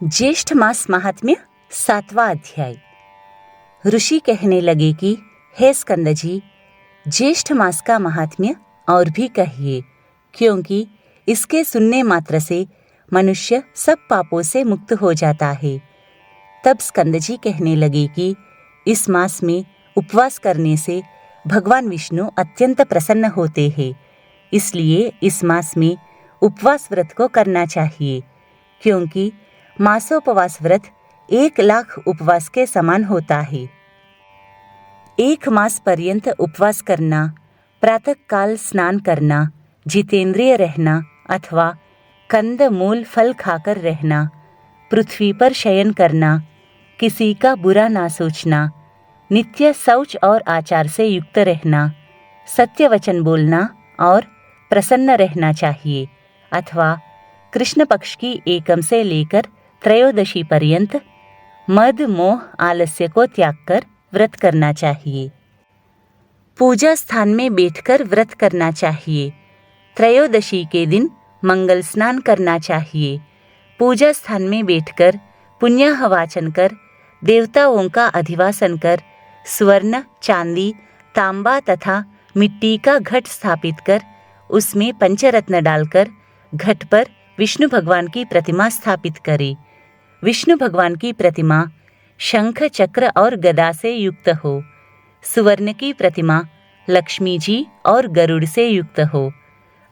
ज्येष्ठ मास महात्म्य 7वां अध्याय। ऋषि कहने लगे कि हे स्कंद जी, ज्येष्ठ मास का महात्म्य और भी कहिए, क्योंकि इसके सुनने मात्र से मनुष्य सब पापों से मुक्त हो जाता है। तब स्कंद जी कहने लगे कि इस मास में उपवास करने से भगवान विष्णु अत्यंत प्रसन्न होते हैं, इसलिए इस मास में उपवास व्रत को करना चाहिए, क्योंकि मासोपवास व्रत 1,00,000 उपवास के समान होता है। 1 मास पर्यंत उपवास करना, प्रातः काल स्नान करना, जितेंद्रिय रहना अथवा कंद मूल फल खाकर रहना, पृथ्वी पर शयन करना, किसी का बुरा ना सोचना, नित्य शौच और आचार से युक्त रहना, सत्य वचन बोलना और प्रसन्न रहना चाहिए, अथवा कृष्ण पक्ष की एकम से लेकर त्रयोदशी पर्यंत मद मोह आलस्य को त्याग कर व्रत करना चाहिए। पूजा स्थान में बैठकर व्रत करना चाहिए। त्रयोदशी के दिन मंगल स्नान करना चाहिए। पूजा स्थान में बैठकर पुण्याह वाचन कर, देवताओं का अधिवासन कर, स्वर्ण, चांदी, तांबा तथा मिट्टी का घट स्थापित कर, उसमें पंचरत्न डालकर घट पर विष्णु भगवान की प्रतिमा स्थापित करे। विष्णु भगवान की प्रतिमा शंख, चक्र और गदा से युक्त हो। सुवर्ण की प्रतिमा लक्ष्मी जी और गरुड़ से युक्त हो।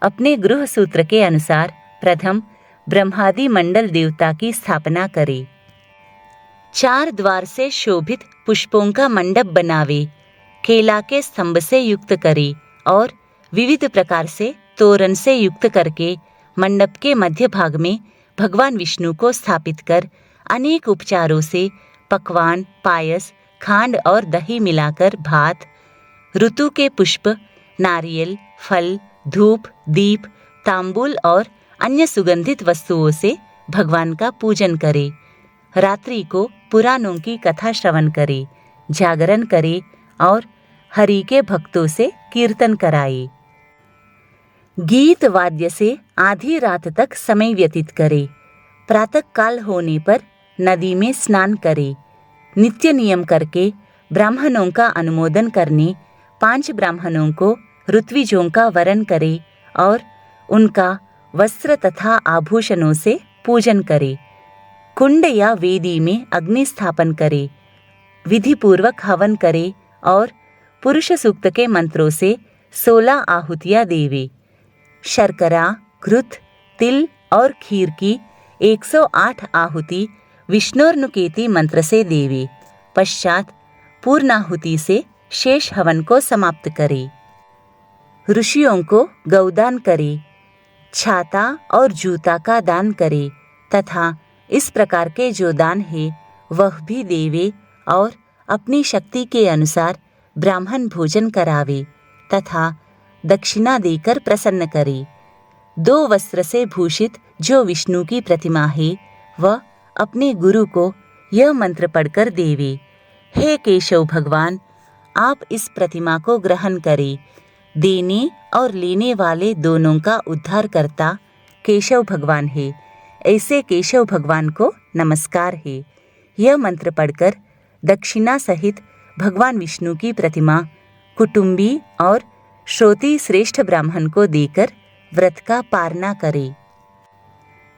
अपने गृह सूत्र के अनुसार प्रथम ब्रह्मादि मंडल देवता की स्थापना करे। 4 द्वार से शोभित पुष्पों का मंडप बनावे, केला के स्तंभ से युक्त करे और विविध प्रकार से तोरण से युक्त करके मंडप के मध्य भाग में भगवान विष्णु को स्थापित कर अनेक उपचारों से पकवान, पायस, खांड और दही मिलाकर भात, ऋतु के पुष्प, नारियल, फल, धूप, दीप, तांबूल और अन्य सुगंधित वस्तुओं से भगवान का पूजन करे। रात्रि को पुराणों की कथा श्रवण करे, जागरण करे और हरि के भक्तों से कीर्तन कराए। गीत वाद्य से आधी रात तक समय व्यतीत करे। प्रातः काल होने पर नदी में स्नान करे। नित्य नियम करके ब्राह्मणों का अनुमोदन करने 5 ब्राह्मणों को ऋत्विजों का वरण करे और उनका वस्त्र तथा आभूषणों से पूजन करे। कुंड या वेदी में अग्नि स्थापन करे, विधि पूर्वक हवन करे और पुरुष सूक्त के मंत्रों से 16 आहुतियां देवे। शर्करा, घृत, तिल और खीर की 108 आहुति विष्णोर्नुकेति मंत्र से देवे। पश्चात पूर्णाहुति से शेष हवन को समाप्त करे। ऋषियों को गौदान करे, छाता और जूता का दान करे तथा इस प्रकार के जो दान है वह भी देवे और अपनी शक्ति के अनुसार ब्राह्मण भोजन करावे तथा दक्षिणा देकर प्रसन्न करे। 2 वस्त्र से भूषित जो विष्णु की प्रतिमा है वह अपने गुरु को यह मंत्र पढ़कर देवे, हे केशव भगवान, आप इस प्रतिमा को ग्रहण करें। देने और लेने वाले दोनों का उद्धार करता केशव भगवान है, ऐसे केशव भगवान को नमस्कार है। यह मंत्र पढ़कर दक्षिणा सहित भगवान विष्णु की प्रतिमा कुटुंबी और श्रोती श्रेष्ठ ब्राह्मण को देकर व्रत का पारणा करे।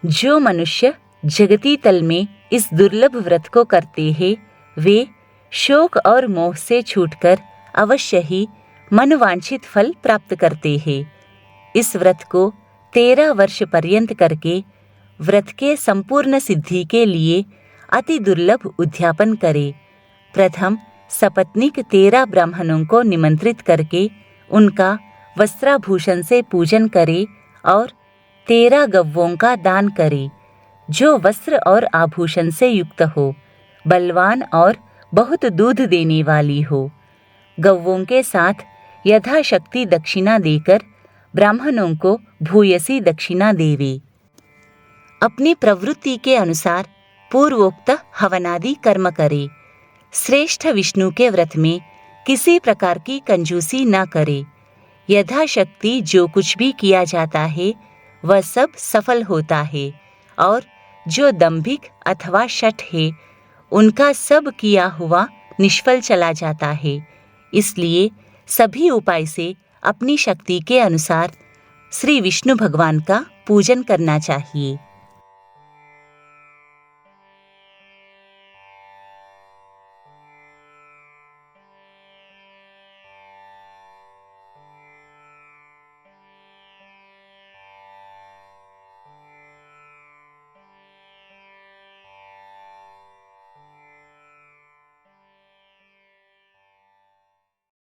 जो मनुष्य जगती तल में इस दुर्लभ व्रत को करते हैं, वे शोक और मोह से छूटकर अवश्य ही मनवांछित फल प्राप्त करते हैं। इस व्रत को 13 वर्ष पर्यंत करके व्रत के संपूर्ण सिद्धि के लिए अति दुर्लभ उद्यापन करे। प्रथम सपत्नीक 13 ब्राह्मणों को निमंत्रित करके उनका वस्त्राभूषण से पूजन करे और 13 गव्वों का दान करे, जो वस्त्र और आभूषण से युक्त हो, बलवान और बहुत दूध देने वाली हो। गव्वों के साथ यथाशक्ति दक्षिणा देकर ब्राह्मणों को भूयसी दक्षिणा देवे। अपनी प्रवृत्ति के अनुसार पूर्वोक्त हवनादि कर्म करे। श्रेष्ठ विष्णु के व्रत में किसी प्रकार की कंजूसी न करे। यथाशक्ति जो कुछ भी किया जाता है वह सब सफल होता है और जो दंभिक अथवा शठ है उनका सब किया हुआ निष्फल चला जाता है। इसलिए सभी उपाय से अपनी शक्ति के अनुसार श्री विष्णु भगवान का पूजन करना चाहिए।